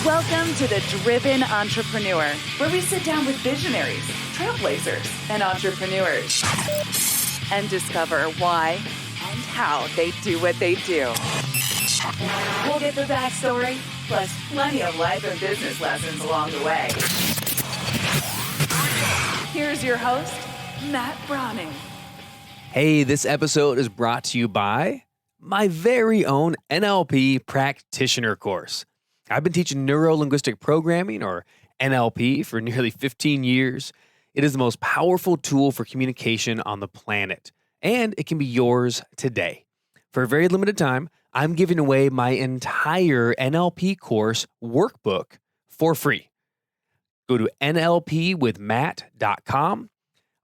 Welcome to The Driven Entrepreneur, where we sit down with visionaries, trailblazers, and entrepreneurs and discover why and how they do what they do. We'll get the backstory, plus plenty of life and business lessons along the way. Here's your host, Matt Brauning. Hey, this episode is brought to you by my very own NLP practitioner course. I've been teaching neuro-linguistic programming, or NLP, for nearly 15 years. It is the most powerful tool for communication on the planet, and it can be yours today. For a very limited time, I'm giving away my entire NLP course workbook for free. Go to nlpwithmatt.com.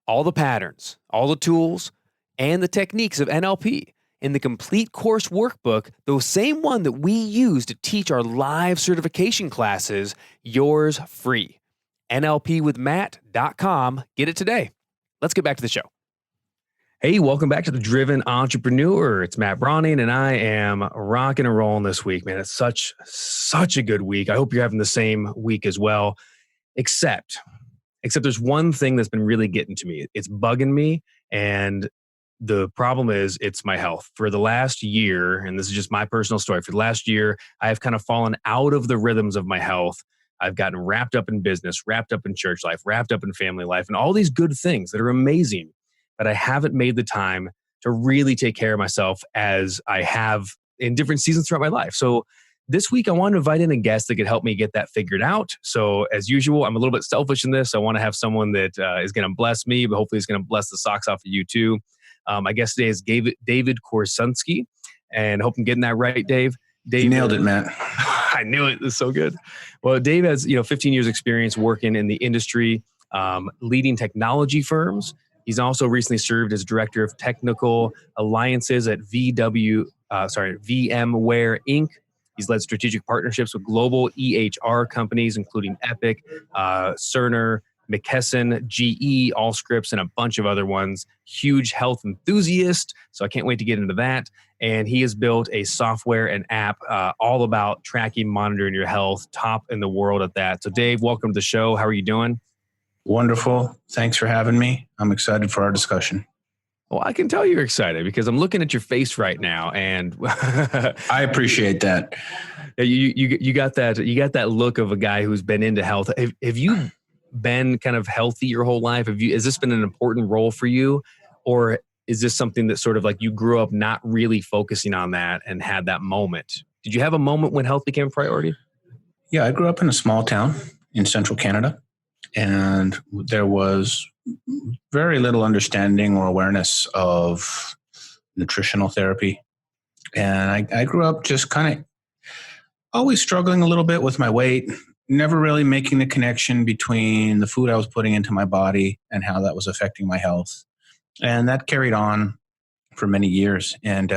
All the patterns, all the tools, and the techniques of NLP in the complete course workbook, the same one that we use to teach our live certification classes, yours free. nlpwithmatt.com. Get it today. Let's get back to the show. Hey, welcome back to The Driven Entrepreneur. It's Matt Brauning, and I am rocking and rolling this week, man. It's such a good week. I hope you're having the same week as well, except there's one thing that's been really getting to me. It's bugging me, and the problem is it's my health. For the last year, and this is just my personal story, for the last year, I have kind of fallen out of the rhythms of my health. I've gotten wrapped up in business, wrapped up in church life, wrapped up in family life, and all these good things that are amazing. But I haven't made the time to really take care of myself as I have in different seasons throughout my life. So this week, I want to invite in a guest that could help me get that figured out. So as usual, I'm a little bit selfish in this. I want to have someone that is going to bless me, but hopefully is going to bless the socks off of you too. My guest today is David Korsunsky, and I hope I'm getting that right, Dave. You nailed it, Matt. I knew it. It's so good. Well, Dave has 15 years experience working in the industry, leading technology firms. He's also recently served as director of technical alliances at VMWare Inc. He's led strategic partnerships with global EHR companies, including Epic, Cerner, McKesson, GE, Allscripts, and a bunch of other ones. Huge health enthusiast, so I can't wait to get into that. And he has built a software and app all about tracking, monitoring your health, top in the world at that. So Dave, welcome to the show. How are you doing? Wonderful. Thanks for having me. I'm excited for our discussion. Well, I can tell you're excited because I'm looking at your face right now, and I appreciate that. You got that. You got that look of a guy who's been into health. Have you been kind of healthy your whole life? Has this been an important role for you, or is this something that sort of like you grew up not really focusing on that and had that moment? Did you have a moment when health became a priority? Yeah, I grew up in a small town in central Canada, and there was very little understanding or awareness of nutritional therapy. And I grew up just kind of always struggling a little bit with my weight, never really making the connection between the food I was putting into my body and how that was affecting my health. And that carried on for many years. And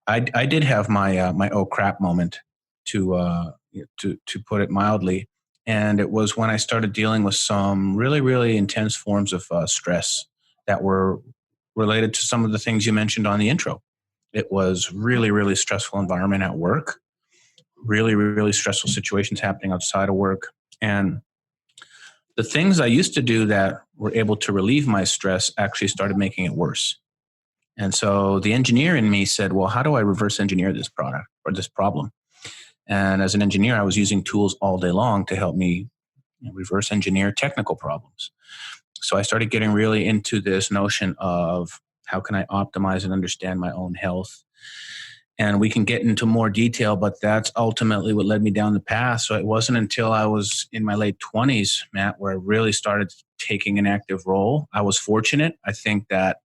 I did have my oh crap moment, to put it mildly. And it was when I started dealing with some really, really intense forms of stress that were related to some of the things you mentioned on the intro. It was really, really stressful environment at work, really, really stressful situations happening outside of work. And the things I used to do that were able to relieve my stress actually started making it worse. And so the engineer in me said, well, how do I reverse engineer this product or this problem? And as an engineer, I was using tools all day long to help me reverse engineer technical problems. So I started getting really into this notion of how can I optimize and understand my own health. And we can get into more detail, but that's ultimately what led me down the path. So it wasn't until I was in my late 20s, Matt, where I really started taking an active role. I was fortunate. I think that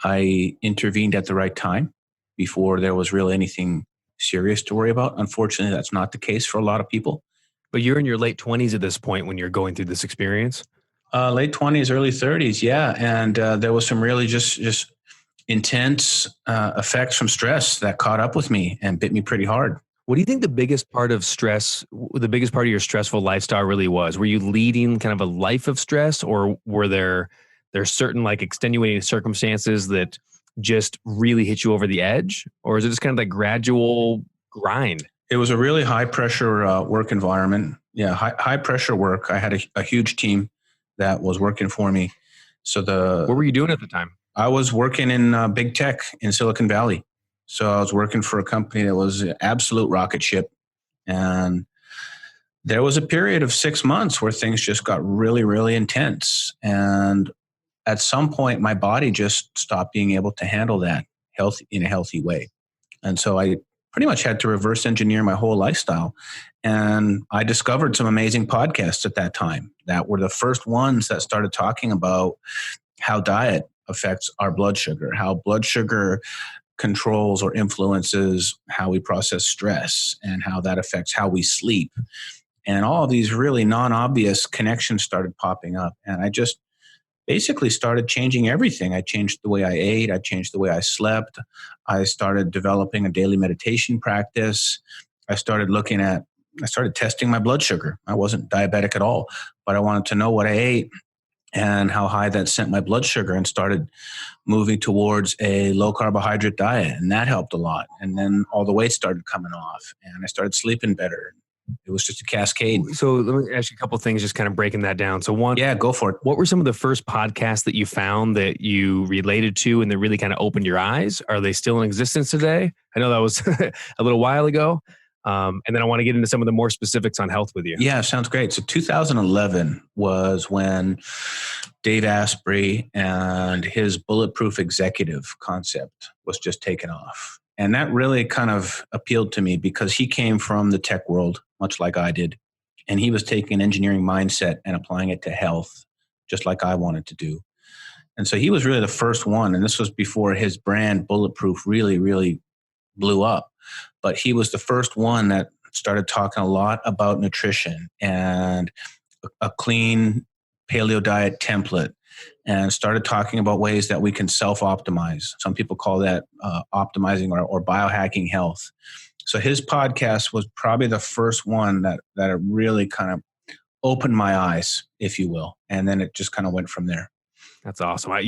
I intervened at the right time before there was really anything serious to worry about. Unfortunately, that's not the case for a lot of people. But you're in your late 20s at this point when you're going through this experience? Late 20s, early 30s, yeah. And there was some really just intense effects from stress that caught up with me and bit me pretty hard. What do you think the biggest part of your stressful lifestyle really was? Were you leading kind of a life of stress, or were there certain like extenuating circumstances that just really hit you over the edge? Or is it just kind of like gradual grind? It was a really high pressure work environment. Yeah, high pressure work. I had a huge team that was working for me. So What were you doing at the time? I was working in big tech in Silicon Valley. So I was working for a company that was an absolute rocket ship. And there was a period of 6 months where things just got really, really intense. And at some point, my body just stopped being able to handle that in a healthy way. And so I pretty much had to reverse engineer my whole lifestyle. And I discovered some amazing podcasts at that time that were the first ones that started talking about how diet affects our blood sugar, how blood sugar controls or influences how we process stress, and how that affects how we sleep. And all of these really non-obvious connections started popping up. And I just basically started changing everything. I changed the way I ate. I changed the way I slept. I started developing a daily meditation practice. I started testing my blood sugar. I wasn't diabetic at all, but I wanted to know what I ate and how high that sent my blood sugar, and started moving towards a low carbohydrate diet. And that helped a lot. And then all the weight started coming off, and I started sleeping better. It was just a cascade. So let me ask you a couple of things, just kind of breaking that down. So one, yeah, go for it. What were some of the first podcasts that you found that you related to and that really kind of opened your eyes? Are they still in existence today? I know that was a little while ago. And then I want to get into some of the more specifics on health with you. Yeah, sounds great. So 2011 was when Dave Asprey and his bulletproof executive concept was just taken off. And that really kind of appealed to me because he came from the tech world, much like I did. And he was taking an engineering mindset and applying it to health, just like I wanted to do. And so he was really the first one. And this was before his brand Bulletproof really, really blew up. But he was the first one that started talking a lot about nutrition and a clean paleo diet template, and started talking about ways that we can self-optimize. Some people call that optimizing or biohacking health. So his podcast was probably the first one that really kind of opened my eyes, if you will. And then it just kind of went from there. That's awesome. I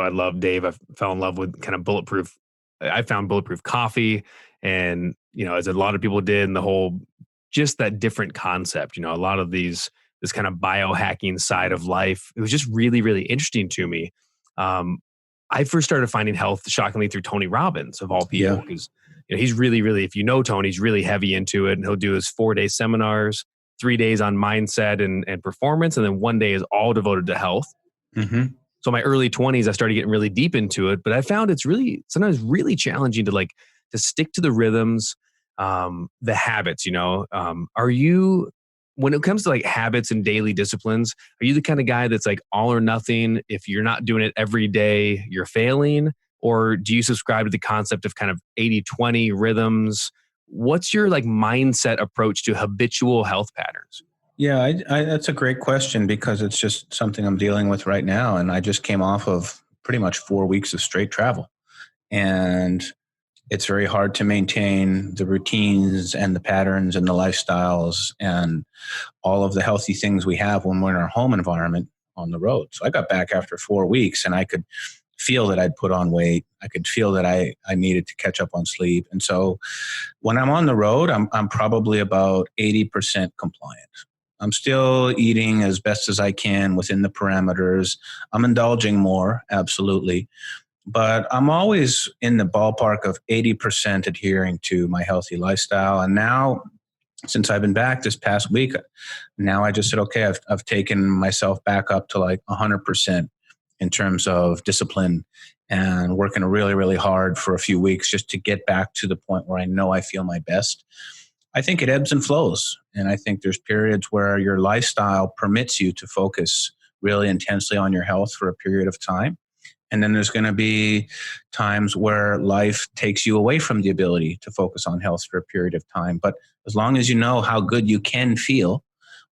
love Dave. I fell in love with kind of Bulletproof. I found Bulletproof coffee, and, as a lot of people did, and the whole, just that different concept, a lot of this kind of biohacking side of life. It was just really, really interesting to me. I first started finding health shockingly through Tony Robbins, of all people, because he's really, really, if you know Tony, he's really heavy into it, and he'll do his 4-day seminars, 3 days on mindset and performance, and then 1 day is all devoted to health. Mm-hmm. So my early 20s, I started getting really deep into it, but I found it's really sometimes really challenging to stick to the rhythms, the habits. Are you, when it comes to habits and daily disciplines, are you the kind of guy that's all or nothing? If you're not doing it every day, you're failing? Or do you subscribe to the concept of kind of 80-20 rhythms? What's your mindset approach to habitual health patterns? Yeah, that's a great question, because it's just something I'm dealing with right now. And I just came off of pretty much 4 weeks of straight travel. And it's very hard to maintain the routines and the patterns and the lifestyles and all of the healthy things we have when we're in our home environment on the road. So I got back after 4 weeks, and I could feel that I'd put on weight. I could feel that I needed to catch up on sleep. And so when I'm on the road, I'm probably about 80% compliant. I'm still eating as best as I can within the parameters. I'm indulging more, absolutely. But I'm always in the ballpark of 80% adhering to my healthy lifestyle. And now, since I've been back this past week, now I just said, okay, I've taken myself back up to 100% in terms of discipline, and working really, really hard for a few weeks just to get back to the point where I know I feel my best. I think it ebbs and flows. And I think there's periods where your lifestyle permits you to focus really intensely on your health for a period of time. And then there's going to be times where life takes you away from the ability to focus on health for a period of time. But as long as you know how good you can feel,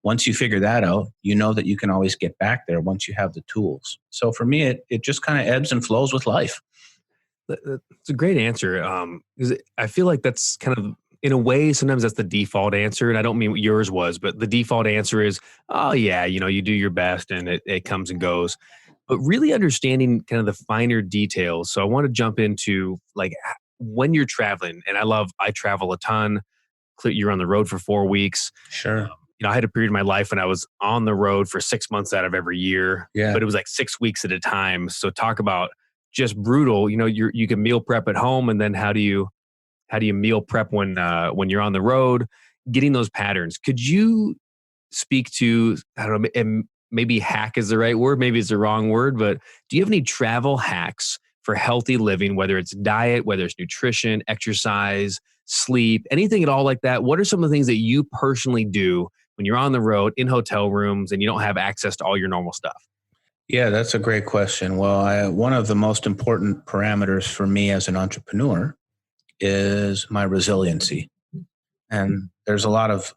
once you figure that out, you know that you can always get back there once you have the tools. So for me, it just kind of ebbs and flows with life. It's a great answer, because I feel like that's kind of, in a way, sometimes that's the default answer. And I don't mean what yours was, but the default answer is, oh yeah, you do your best and it comes and goes. but really understanding kind of the finer details. So I want to jump into like when you're traveling, and I travel a ton. You're on the road for 4 weeks. Sure. I had a period in my life when I was on the road for 6 months out of every year, Yeah. but it was like 6 weeks at a time. So talk about just brutal. You can meal prep at home, and then how do you meal prep when you're on the road? Getting those patterns. Could you speak to, I don't know, and maybe hack is the right word, maybe it's the wrong word, but do you have any travel hacks for healthy living, whether it's diet, whether it's nutrition, exercise, sleep, anything at all like that? What are some of the things that you personally do when you're on the road in hotel rooms and you don't have access to all your normal stuff? Yeah, that's a great question. Well, one of the most important parameters for me as an entrepreneur is my resiliency. And there's a lot of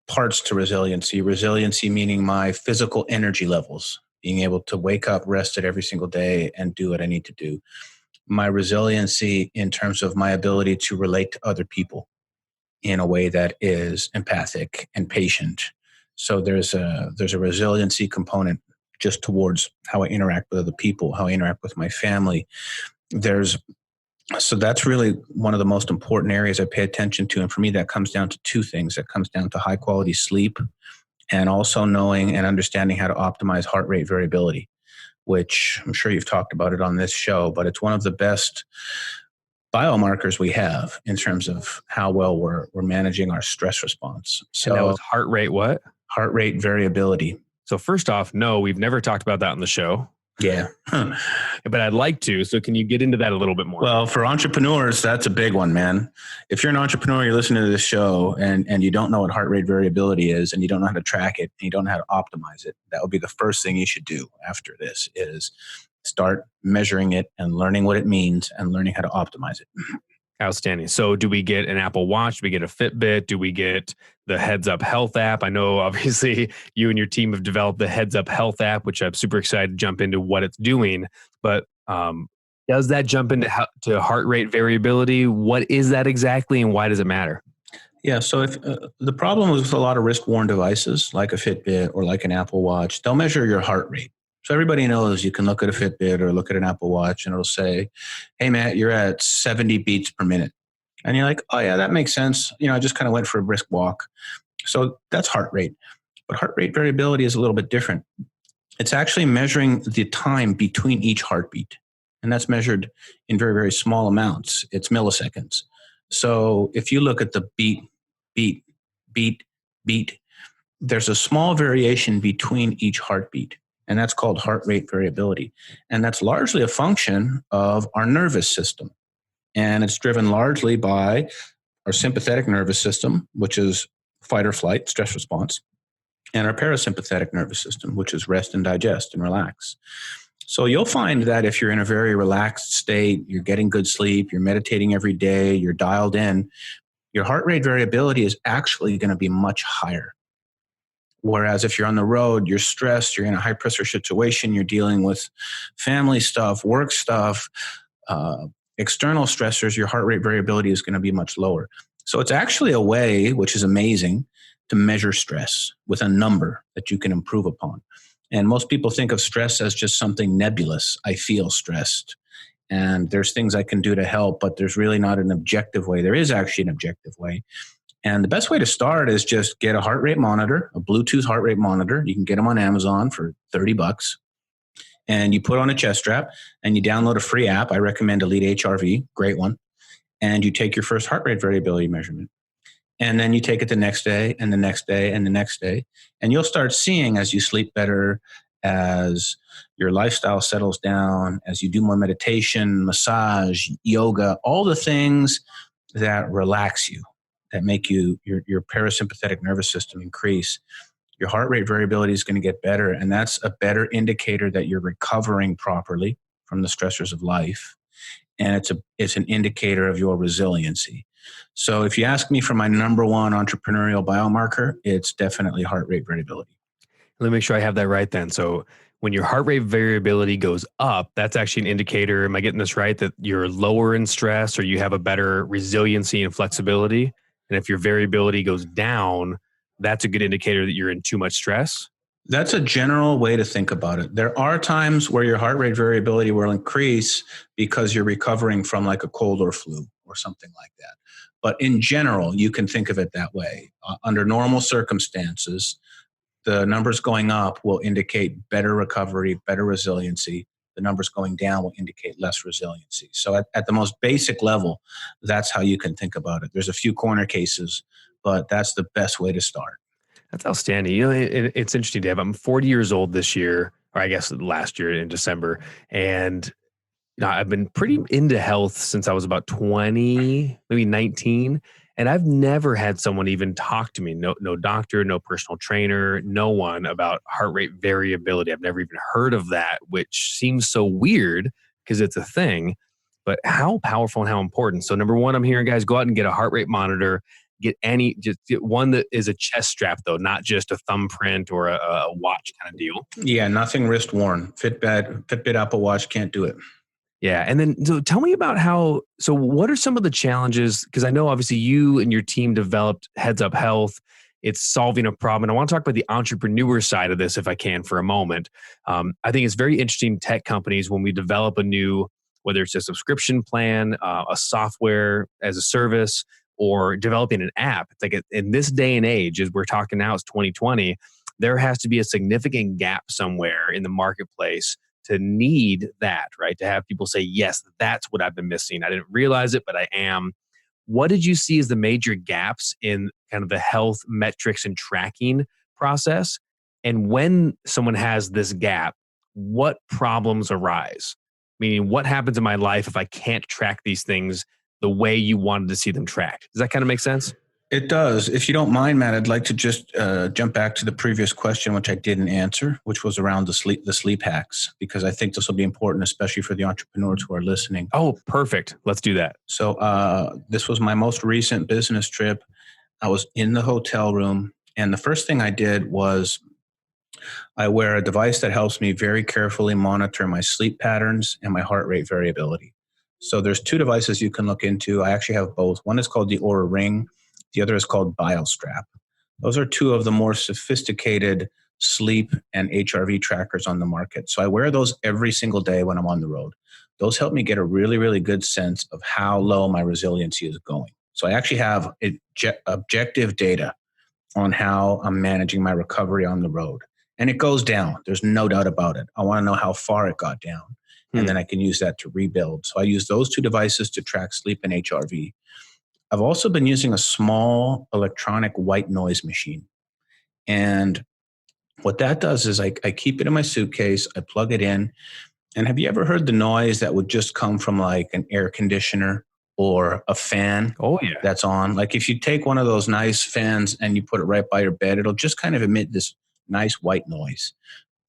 parts to resiliency. Resiliency meaning my physical energy levels, being able to wake up rested every single day and do what I need to do. My resiliency in terms of my ability to relate to other people in a way that is empathic and patient. So there's a resiliency component just towards how I interact with other people, how I interact with my family. So that's really one of the most important areas I pay attention to. And for me, that comes down to two things. That comes down to high quality sleep and also knowing and understanding how to optimize heart rate variability, which I'm sure you've talked about it on this show, but it's one of the best biomarkers we have in terms of how well we're managing our stress response. So And that was heart rate what? Heart rate variability. So first off, no, we've never talked about that on the show. Yeah. But I'd like to. So can you get into that a little bit more? Well, for entrepreneurs, that's a big one, man. If you're an entrepreneur, you're listening to this show and you don't know what heart rate variability is and you don't know how to track it and you don't know how to optimize it, that would be the first thing you should do after this is start measuring it and learning what it means and learning how to optimize it. Outstanding. So do we get an Apple Watch? Do we get a Fitbit? Do we get the Heads Up Health app? I know obviously you and your team have developed the Heads Up Health app, which I'm super excited to jump into what it's doing. But does that jump into heart rate variability? What is that exactly and why does it matter? Yeah, so if the problem is with a lot of wrist-worn devices like a Fitbit or like an Apple Watch, they'll measure your heart rate. So everybody knows you can look at a Fitbit or look at an Apple Watch and it'll say, hey, Matt, you're at 70 beats per minute. And you're like, oh, yeah, that makes sense. I just kind of went for a brisk walk. So that's heart rate. But heart rate variability is a little bit different. It's actually measuring the time between each heartbeat. And that's measured in very, very small amounts. It's milliseconds. So if you look at the beat, beat, beat, beat, there's a small variation between each heartbeat. And that's called heart rate variability. And that's largely a function of our nervous system. And it's driven largely by our sympathetic nervous system, which is fight or flight, stress response, and our parasympathetic nervous system, which is rest and digest and relax. So you'll find that if you're in a very relaxed state, you're getting good sleep, you're meditating every day, you're dialed in, your heart rate variability is actually going to be much higher. Whereas if you're on the road, you're stressed, you're in a high pressure situation, you're dealing with family stuff, work stuff, external stressors, your heart rate variability is going to be much lower. So it's actually a way, which is amazing, to measure stress with a number that you can improve upon. And most people think of stress as just something nebulous. I feel stressed and there's things I can do to help, but there's really not an objective way. There is actually an objective way. And the best way to start is just get a heart rate monitor, a Bluetooth heart rate monitor. You can get them on Amazon for $30. And you put on a chest strap and you download a free app. I recommend Elite HRV, great one. And you take your first heart rate variability measurement. And then you take it the next day and the next day and the next day. And you'll start seeing as you sleep better, as your lifestyle settles down, as you do more meditation, massage, yoga, all the things that relax you, that make your parasympathetic nervous system increase. Your heart rate variability is going to get better. And that's a better indicator that you're recovering properly from the stressors of life. And it's an indicator of your resiliency. So if you ask me for my number one entrepreneurial biomarker, it's definitely heart rate variability. Let me make sure I have that right then. So when your heart rate variability goes up, that's actually an indicator, am I getting this right, that you're lower in stress or you have a better resiliency and flexibility? And if your variability goes down, that's a good indicator that you're in too much stress? That's a general way to think about it. There are times where your heart rate variability will increase because you're recovering from like a cold or flu or something like that. But in general, you can think of it that way. Under normal circumstances, the numbers going up will indicate better recovery, better resiliency. The numbers going down will indicate less resiliency. So at the most basic level, that's how you can think about it. There's a few corner cases, but that's the best way to start. That's outstanding. It's interesting, Dave. I'm 40 years old this year, or I guess last year in December. And I've been pretty into health since I was about 20, maybe 19. And I've never had someone even talk to me, no doctor, no personal trainer, no one about heart rate variability. I've never even heard of that, which seems so weird because it's a thing, but how powerful and how important. So number one, I'm hearing guys go out and get a heart rate monitor, just get one that is a chest strap though, not just a thumbprint or a watch kind of deal. Yeah, nothing wrist worn. Fitbit, Apple Watch can't do it. Yeah. And then so tell me about what are some of the challenges? Because I know obviously you and your team developed Heads Up Health. It's solving a problem. And I want to talk about the entrepreneur side of this if I can for a moment. I think it's very interesting tech companies when we develop a new, whether it's a subscription plan, a software as a service, or developing an app. It's like in this day and age, as we're talking now, it's 2020, there has to be a significant gap somewhere in the marketplace to need that, right? To have people say, yes, that's what I've been missing. I didn't realize it, but I am. What did you see as the major gaps in kind of the health metrics and tracking process? And when someone has this gap, what problems arise? Meaning, what happens in my life if I can't track these things the way you wanted to see them tracked? Does that kind of make sense? It does. If you don't mind, Matt, I'd like to just jump back to the previous question, which I didn't answer, which was around the sleep hacks, because I think this will be important, especially for the entrepreneurs who are listening. Oh, perfect. Let's do that. So this was my most recent business trip. I was in the hotel room, and the first thing I did was I wear a device that helps me very carefully monitor my sleep patterns and my heart rate variability. So there's two devices you can look into. I actually have both. One is called the Oura Ring. The other is called BioStrap. Those are two of the more sophisticated sleep and HRV trackers on the market. So I wear those every single day when I'm on the road. Those help me get a really, really good sense of how low my resiliency is going. So I actually have objective data on how I'm managing my recovery on the road. And it goes down. There's no doubt about it. I want to know how far it got down. And then I can use that to rebuild. So I use those two devices to track sleep and HRV. I've also been using a small electronic white noise machine. And what that does is I keep it in my suitcase, I plug it in. And have you ever heard the noise that would just come from like an air conditioner or a fan? Oh, yeah. That's on? Like if you take one of those nice fans and you put it right by your bed, it'll just kind of emit this nice white noise.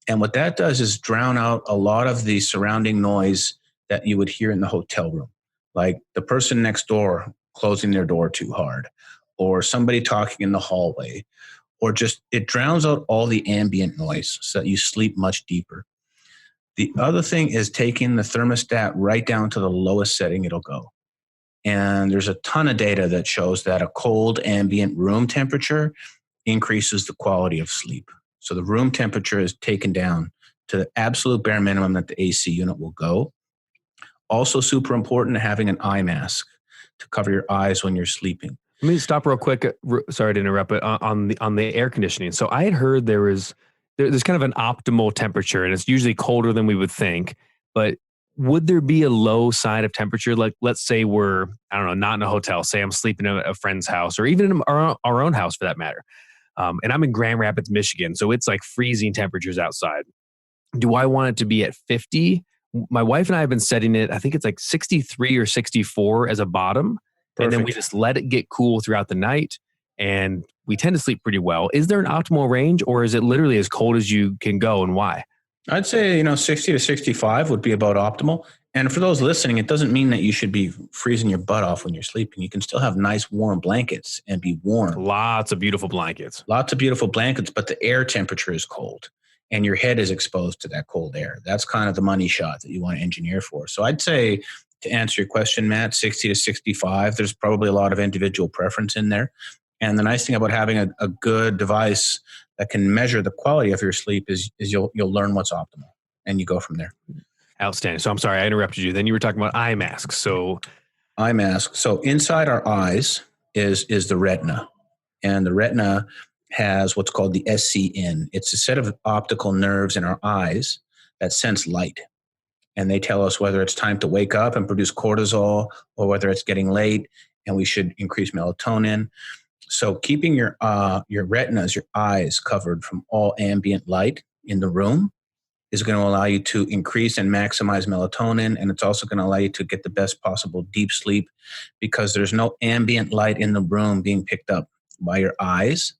And what that does is drown out a lot of the surrounding noise that you would hear in the hotel room. Like the person next door closing their door too hard, or somebody talking in the hallway, or just it drowns out all the ambient noise so that you sleep much deeper. The other thing is taking the thermostat right down to the lowest setting it'll go. And there's a ton of data that shows that a cold ambient room temperature increases the quality of sleep. So the room temperature is taken down to the absolute bare minimum that the AC unit will go. Also super important, having an eye mask to cover your eyes when you're sleeping. Let me stop real quick. Sorry to interrupt, but on the air conditioning. So I had heard there's kind of an optimal temperature, and it's usually colder than we would think. But would there be a low side of temperature? Like, let's say we're, I don't know, not in a hotel. Say I'm sleeping in a friend's house, or even in our own house for that matter. And I'm in Grand Rapids, Michigan, so it's like freezing temperatures outside. Do I want it to be at 50? My wife and I have been setting it, I think it's like 63 or 64 as a bottom. Perfect. And then we just let it get cool throughout the night, and we tend to sleep pretty well. Is there an optimal range, or is it literally as cold as you can go, and why? I'd say, 60 to 65 would be about optimal. And for those listening, it doesn't mean that you should be freezing your butt off when you're sleeping. You can still have nice warm blankets and be warm. Lots of beautiful blankets. Lots of beautiful blankets, but the air temperature is cold and your head is exposed to that cold air. That's kind of the money shot that you want to engineer for. So I'd say, to answer your question, Matt, 60 to 65, there's probably a lot of individual preference in there. And the nice thing about having a good device that can measure the quality of your sleep is you'll learn what's optimal, and you go from there. Outstanding. So I'm sorry I interrupted you. Then you were talking about eye masks. So Eye mask. So inside our eyes is the retina, and the retina has what's called the SCN. It's a set of optical nerves in our eyes that sense light, and they tell us whether it's time to wake up and produce cortisol or whether it's getting late and we should increase melatonin. So keeping your retinas, your eyes covered from all ambient light in the room is going to allow you to increase and maximize melatonin. And it's also going to allow you to get the best possible deep sleep because there's no ambient light in the room being picked up by your eyes.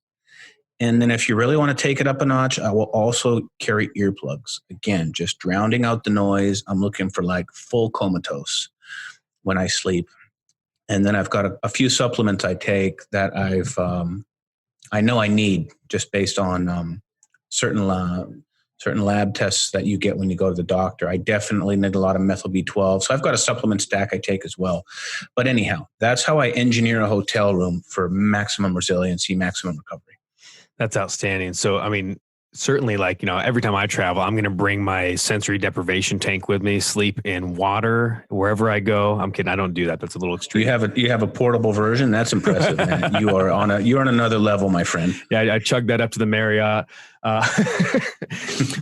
And then if you really want to take it up a notch, I will also carry earplugs. Again, just drowning out the noise. I'm looking for like full comatose when I sleep. And then I've got a few supplements I take that I know I need just based on certain lab tests that you get when you go to the doctor. I definitely need a lot of methyl B12. So I've got a supplement stack I take as well. But anyhow, that's how I engineer a hotel room for maximum resiliency, maximum recovery. that's outstanding. So, I mean, certainly like, every time I travel, I'm going to bring my sensory deprivation tank with me, sleep in water wherever I go. I'm kidding. I don't do that. That's a little extreme. You have a portable version. That's impressive, man. You're on another level, my friend. Yeah. I chugged that up to the Marriott. But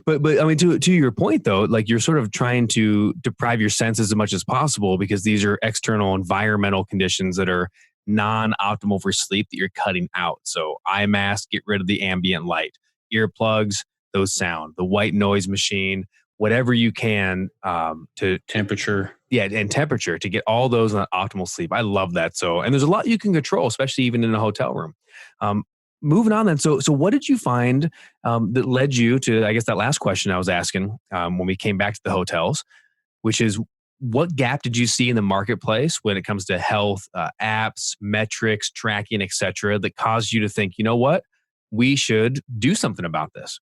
I mean, to your point though, like you're sort of trying to deprive your senses as much as possible because these are external environmental conditions that are non-optimal for sleep that you're cutting out. So eye mask, get rid of the ambient light. Earplugs, those sound, the white noise machine, whatever you can to temperature. Yeah, and temperature to get all those on optimal sleep. I love that. So, and there's a lot you can control, especially even in a hotel room. Moving on then. So what did you find that led you to, I guess, that last question I was asking when we came back to the hotels, which is what gap did you see in the marketplace when it comes to health, apps, metrics, tracking, et cetera, that caused you to think, you know what? We should do something about this.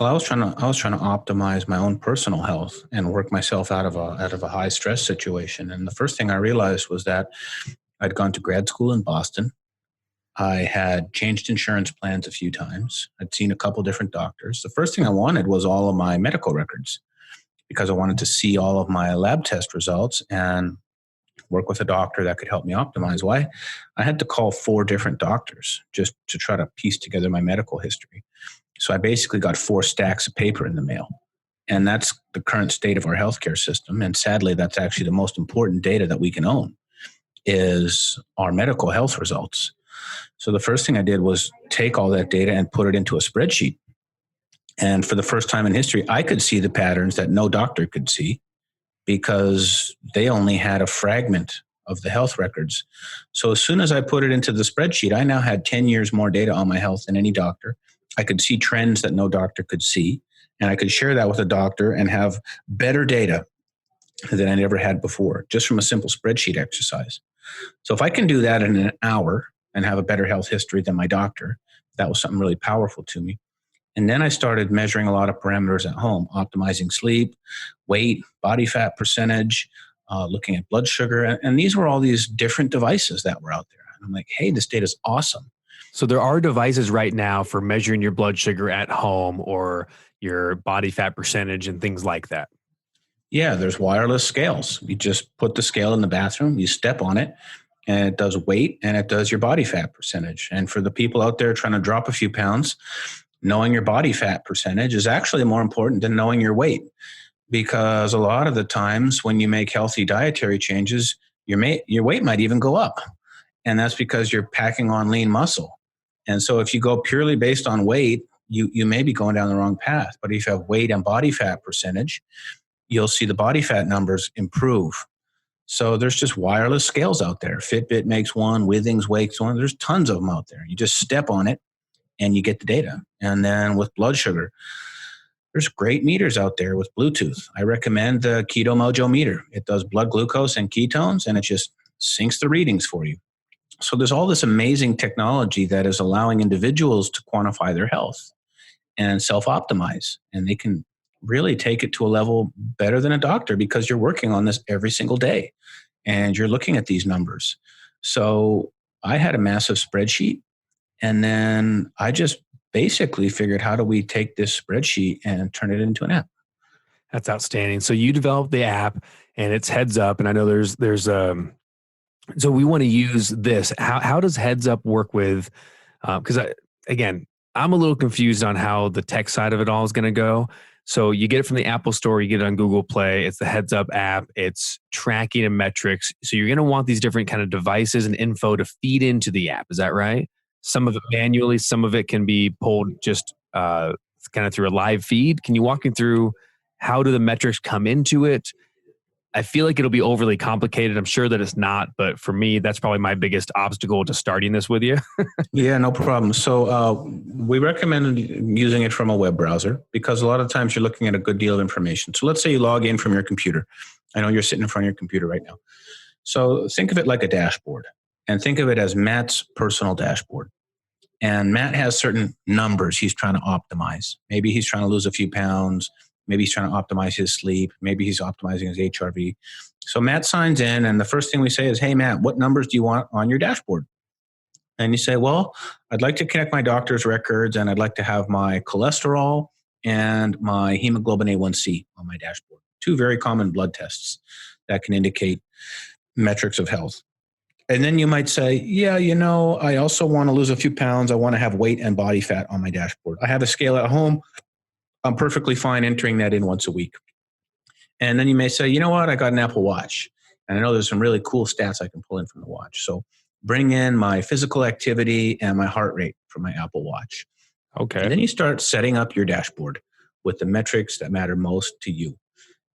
Well, I was trying to optimize my own personal health and work myself out of a high stress situation. And the first thing I realized was that I'd gone to grad school in Boston. I had changed insurance plans a few times. I'd seen a couple different doctors. The first thing I wanted was all of my medical records because I wanted to see all of my lab test results and work with a doctor that could help me optimize. Why? I had to call 4 different doctors just to try to piece together my medical history. So I basically got 4 stacks of paper in the mail. And that's the current state of our healthcare system. And sadly, that's actually the most important data that we can own is our medical health results. So the first thing I did was take all that data and put it into a spreadsheet. And for the first time in history, I could see the patterns that no doctor could see because they only had a fragment of the health records. So as soon as I put it into the spreadsheet, I now had 10 years more data on my health than any doctor. I could see trends that no doctor could see, and I could share that with a doctor and have better data than I never had before, just from a simple spreadsheet exercise. So if I can do that in an hour and have a better health history than my doctor, that was something really powerful to me. And then I started measuring a lot of parameters at home, optimizing sleep, weight, body fat percentage, looking at blood sugar. And these were all these different devices that were out there. And I'm like, hey, this data is awesome. So there are devices right now for measuring your blood sugar at home or your body fat percentage and things like that. Yeah, there's wireless scales. You just put the scale in the bathroom, you step on it, and it does weight and it does your body fat percentage. And for the people out there trying to drop a few pounds, knowing your body fat percentage is actually more important than knowing your weight, because a lot of the times when you make healthy dietary changes, your weight might even go up. And that's because you're packing on lean muscle. And so if you go purely based on weight, you may be going down the wrong path. But if you have weight and body fat percentage, you'll see the body fat numbers improve. So there's just wireless scales out there. Fitbit makes one, Withings makes one. There's tons of them out there. You just step on it and you get the data. And then with blood sugar, there's great meters out there with Bluetooth. I recommend the Keto Mojo meter. It does blood glucose and ketones, and it just syncs the readings for you. So there's all this amazing technology that is allowing individuals to quantify their health and self-optimize. And they can really take it to a level better than a doctor because you're working on this every single day and you're looking at these numbers. So I had a massive spreadsheet And then I just basically figured, how do we take this spreadsheet and turn it into an app? That's outstanding. So you developed the app and it's Heads Up. And I know so we want to use this. How does Heads Up work with, because again, I'm a little confused on how the tech side of it all is going to go. So you get it from the Apple Store, you get it on Google Play. It's the Heads Up app. It's tracking and metrics. So you're going to want these different kind of devices and info to feed into the app. Is that right? Some of it manually, some of it can be pulled just kind of through a live feed. Can you walk me through how do the metrics come into it? I feel like it'll be overly complicated. I'm sure that it's not, but for me, that's probably my biggest obstacle to starting this with you. Yeah, no problem. So we recommend using it from a web browser because a lot of times you're looking at a good deal of information. So let's say you log in from your computer. I know you're sitting in front of your computer right now. So think of it like a dashboard and think of it as Matt's personal dashboard. And Matt has certain numbers he's trying to optimize. Maybe he's trying to lose a few pounds. Maybe he's trying to optimize his sleep. Maybe he's optimizing his HRV. So Matt signs in, and the first thing we say is, hey, Matt, what numbers do you want on your dashboard? And you say, well, I'd like to connect my doctor's records, and I'd like to have my cholesterol and my hemoglobin A1C on my dashboard. Two very common blood tests that can indicate metrics of health. And then you might say, yeah, I also want to lose a few pounds. I want to have weight and body fat on my dashboard. I have a scale at home. I'm perfectly fine entering that in once a week. And then you may say, you know what? I got an Apple Watch. And I know there's some really cool stats I can pull in from the watch. So bring in my physical activity and my heart rate from my Apple Watch. Okay. And then you start setting up your dashboard with the metrics that matter most to you.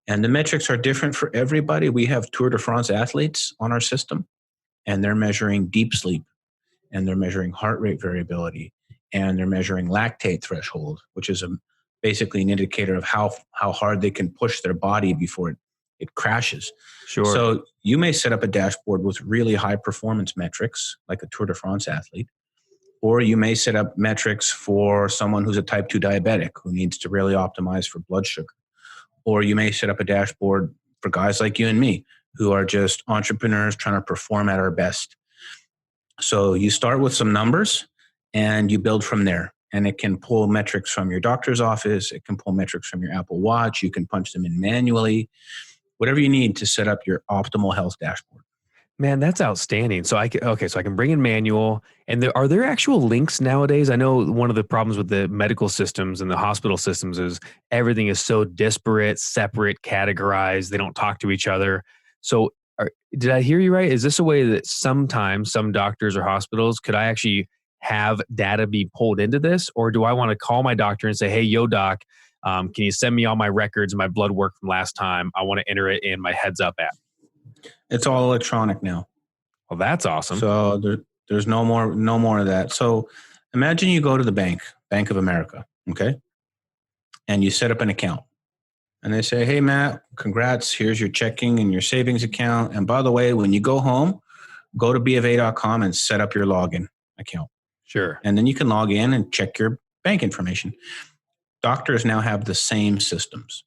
And the metrics are different for everybody. We have Tour de France athletes on our system, and they're measuring deep sleep, and they're measuring heart rate variability, and they're measuring lactate threshold, which is basically an indicator of how hard they can push their body before it crashes. Sure. So you may set up a dashboard with really high performance metrics, like a Tour de France athlete, or you may set up metrics for someone who's a type 2 diabetic who needs to really optimize for blood sugar. Or you may set up a dashboard for guys like you and me who are just entrepreneurs trying to perform at our best. So you start with some numbers and you build from there. And it can pull metrics from your doctor's office. It can pull metrics from your Apple Watch. You can punch them in manually, whatever you need to set up your optimal health dashboard. Man, that's outstanding. So I can bring in manual. And are there actual links nowadays? I know one of the problems with the medical systems and the hospital systems is everything is so disparate, separate, categorized. They don't talk to each other. So did I hear you right? Is this a way that sometimes some doctors or hospitals, could I actually have data be pulled into this? Or do I want to call my doctor and say, hey, yo, doc, can you send me all my records and my blood work from last time? I want to enter it in my Heads Up app. It's all electronic now. Well, that's awesome. So there's no more of that. So imagine you go to the Bank of America, okay? And you set up an account. And they say, hey, Matt, congrats. Here's your checking and your savings account. And by the way, when you go home, go to BofA.com and set up your login account. Sure. And then you can log in and check your bank information. Doctors now have the same systems.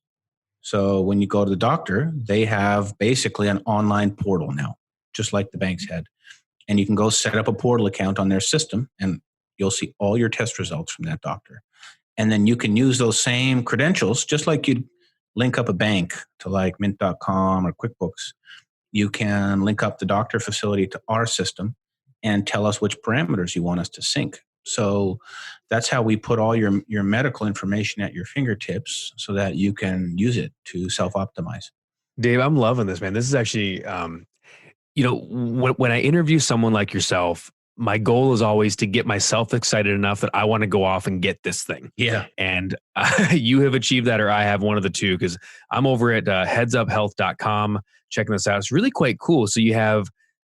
So when you go to the doctor, they have basically an online portal now, just like the banks had. And you can go set up a portal account on their system and you'll see all your test results from that doctor. And then you can use those same credentials, just like you'd link up a bank to like Mint.com or QuickBooks. You can link up the doctor facility to our system and tell us which parameters you want us to sync. So that's how we put all your medical information at your fingertips so that you can use it to self-optimize. Dave, I'm loving this, man. This is actually, when I interview someone like yourself, my goal is always to get myself excited enough that I want to go off and get this thing. Yeah. And you have achieved that, or I have, one of the two, because I'm over at headsuphealth.com checking this out. It's really quite cool. So you have,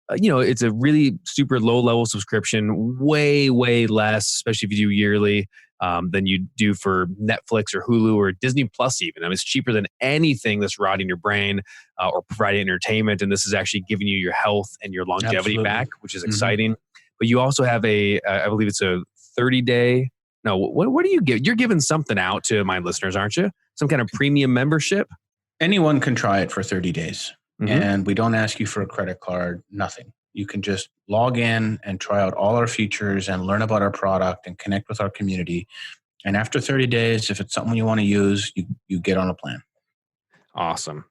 it's a really super low level subscription, way, way less, especially if you do yearly, than you do for Netflix or Hulu or Disney Plus even. I mean, it's cheaper than anything that's rotting your brain or providing entertainment. And this is actually giving you your health and your longevity Absolutely. back, which is exciting. But you also have I believe it's a 30-day. No, what do you give? You're giving something out to my listeners, aren't you? Some kind of premium membership? Anyone can try it for 30 days. And we don't ask you for a credit card, nothing. You can just log in and try out all our features and learn about our product and connect with our community. And after 30 days, if it's something you want to use, you get on a plan. Awesome.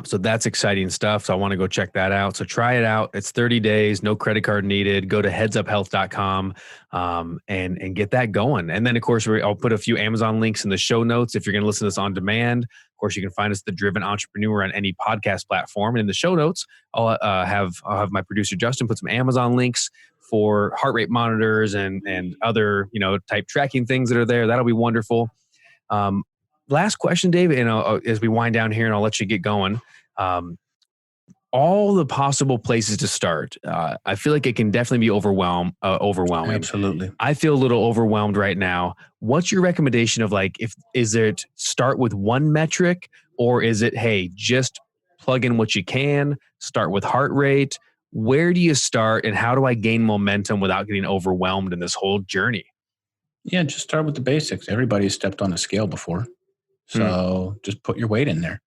So that's exciting stuff. So I want to go check that out. So try it out. It's 30 days, no credit card needed. Go to headsuphealth.com and get that going. And then, of course, I'll put a few Amazon links in the show notes if you're going to listen to this on demand. Of course, you can find us, The Driven Entrepreneur, on any podcast platform. And in the show notes, I'll have my producer, Justin, put some Amazon links for heart rate monitors and other, type tracking things that are there. That'll be wonderful. Last question, Dave, and as we wind down here, and I'll let you get going. All the possible places to start. I feel like it can definitely be overwhelming. Absolutely. I feel a little overwhelmed right now. What's your recommendation of is it start with one metric, or is it, hey, just plug in what you can, start with heart rate? Where do you start, and how do I gain momentum without getting overwhelmed in this whole journey? Yeah, just start with the basics. Everybody's stepped on a scale before. So just put your weight in there,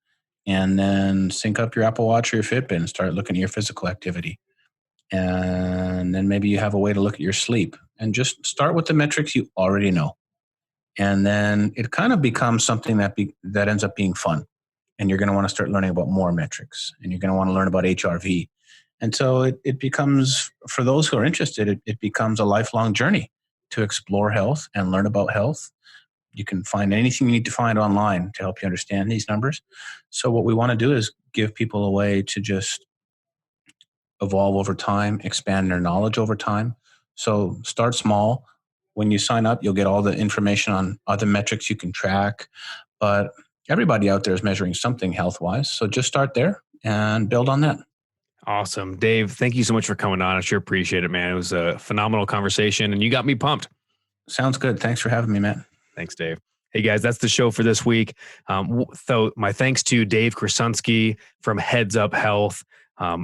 and then sync up your Apple Watch or your Fitbit and start looking at your physical activity. And then maybe you have a way to look at your sleep, and just start with the metrics you already know. And then it kind of becomes something that ends up being fun. And you're going to want to start learning about more metrics, and you're going to want to learn about HRV. And so it becomes, for those who are interested, it becomes a lifelong journey to explore health and learn about health. You can find anything you need to find online to help you understand these numbers. So what we want to do is give people a way to just evolve over time, expand their knowledge over time. So start small. When you sign up, you'll get all the information on other metrics you can track. But everybody out there is measuring something health-wise. So just start there and build on that. Awesome. Dave, thank you so much for coming on. I sure appreciate it, man. It was a phenomenal conversation, and you got me pumped. Sounds good. Thanks for having me, Matt. Thanks, Dave. Hey, guys, that's the show for this week. So my thanks to Dave Korsunsky from Heads Up Health.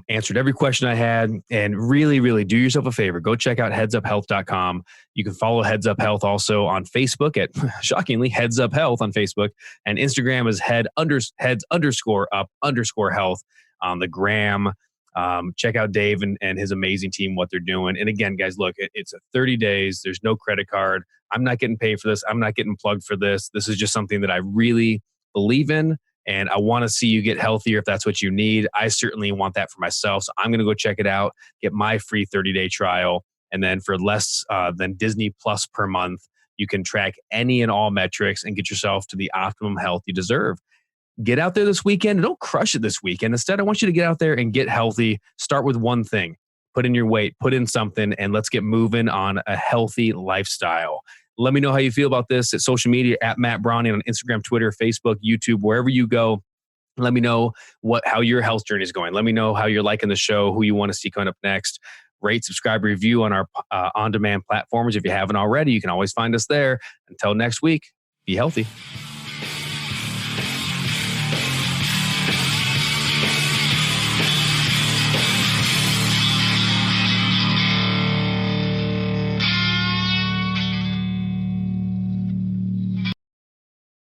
Answered every question I had, and really, really do yourself a favor. Go check out headsuphealth.com. You can follow Heads Up Health also on Facebook at, shockingly, Heads Up Health on Facebook, and Instagram is heads_up_health on the gram. Check out Dave and his amazing team, what they're doing. And again, guys, look, it's a 30 days. There's no credit card. I'm not getting paid for this. I'm not getting plugged for this. This is just something that I really believe in, and I want to see you get healthier if that's what you need. I certainly want that for myself. So I'm going to go check it out, get my free 30-day trial. And then for less than Disney Plus per month, you can track any and all metrics and get yourself to the optimum health you deserve. Get out there this weekend and don't crush it this weekend. Instead, I want you to get out there and get healthy. Start with one thing. Put in your weight, put in something, and let's get moving on a healthy lifestyle. Let me know how you feel about this at social media at Matt Brauning on Instagram, Twitter, Facebook, YouTube, wherever you go. Let me know how your health journey is going. Let me know how you're liking the show, who you want to see coming up next. Rate, subscribe, review on our on-demand platforms. If you haven't already, you can always find us there. Until next week, be healthy.